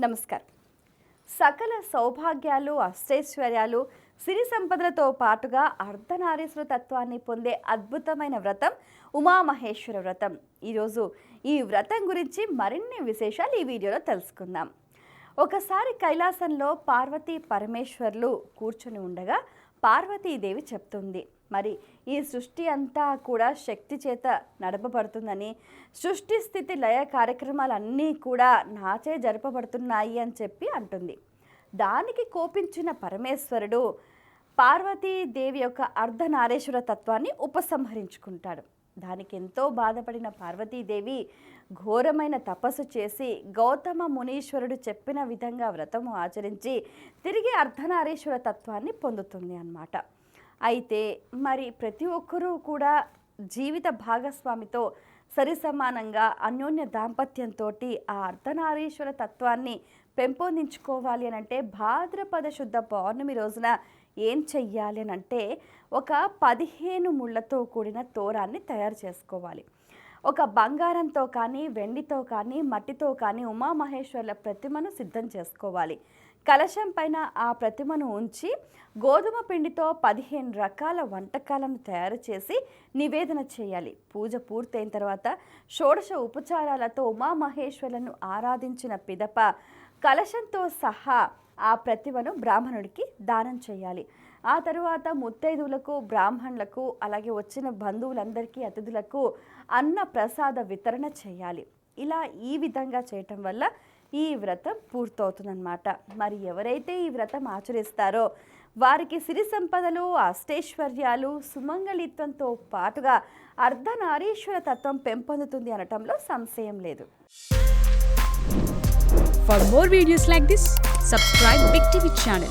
నమస్కారం. సకల సౌభాగ్యాలు, అష్టైశ్వర్యాలు, సిరి సంపదలతో పాటుగా అర్ధనారీశ్వర తత్వాన్ని పొందే అద్భుతమైన వ్రతం ఉమామహేశ్వర వ్రతం. ఈరోజు ఈ వ్రతం గురించి మరిన్ని విశేషాలు ఈ వీడియోలో తెలుసుకుందాం. ఒకసారి కైలాసంలో పార్వతీ పరమేశ్వర్లు కూర్చొని ఉండగా పార్వతీదేవి చెప్తుంది, మరి ఈ సృష్టి అంతా కూడా శక్తి చేత నడపబడుతుందని, సృష్టి స్థితి లయ కార్యక్రమాలన్నీ కూడా నాచే జరపబడుతున్నాయి అని చెప్పి అంటుంది. దానికి కోపించిన పరమేశ్వరుడు పార్వతీదేవి యొక్క అర్ధనారీశ్వర తత్వాన్ని ఉపసంహరించుకుంటాడు. దానికి ఎంతో బాధపడిన పార్వతీదేవి ఘోరమైన తపస్సు చేసి గౌతమ మునీశ్వరుడు చెప్పిన విధంగా వ్రతము ఆచరించి తిరిగి అర్ధనారీశ్వర తత్వాన్ని పొందుతుంది అన్నమాట. అయితే మరి ప్రతి ఒక్కరూ కూడా జీవిత భాగస్వామితో సరి సమానంగా అన్యోన్య దాంపత్యంతో ఆ అర్ధనారీశ్వర తత్వాన్ని పెంపొందించుకోవాలి అని అంటే భాద్రపద శుద్ధ పౌర్ణమి రోజున ఏం చెయ్యాలి అని అంటే ఒక 15 ముళ్ళతో కూడిన తోరాన్ని తయారు చేసుకోవాలి. ఒక బంగారంతో కానీ, వెండితో కానీ, మట్టితో కానీ ఉమామహేశ్వర్ల ప్రతిమను సిద్ధం చేసుకోవాలి. కలశం పైన ఆ ప్రతిమను ఉంచి గోధుమ పిండితో 15 రకాల వంటకాలను తయారు చేసి నివేదన చేయాలి. పూజ పూర్తయిన తర్వాత షోడశ ఉపచారాలతో ఉమామహేశ్వరులను ఆరాధించిన పిదప కలశంతో సహా ఆ ప్రతిమను బ్రాహ్మణుడికి దానం చేయాలి. ఆ తరువాత ముత్తైదువులకు, బ్రాహ్మణులకు, అలాగే వచ్చిన బంధువులందరికీ, అతిథులకు అన్న ప్రసాద వితరణ చేయాలి. ఇలా ఈ విధంగా చేయటం వల్ల ఈ వ్రతం పూర్తవుతుందన్నమాట. మరి ఎవరైతే ఈ వ్రతం ఆచరిస్తారో వారికి సిరి సంపదలు, అష్టైశ్వర్యాలు, సుమంగళిత్వంతో పాటుగా అర్ధనారీశ్వర తత్వం పెంపొందుతుంది అనటంలో సంశయం లేదు. For more videos like this, subscribe Big TV channel.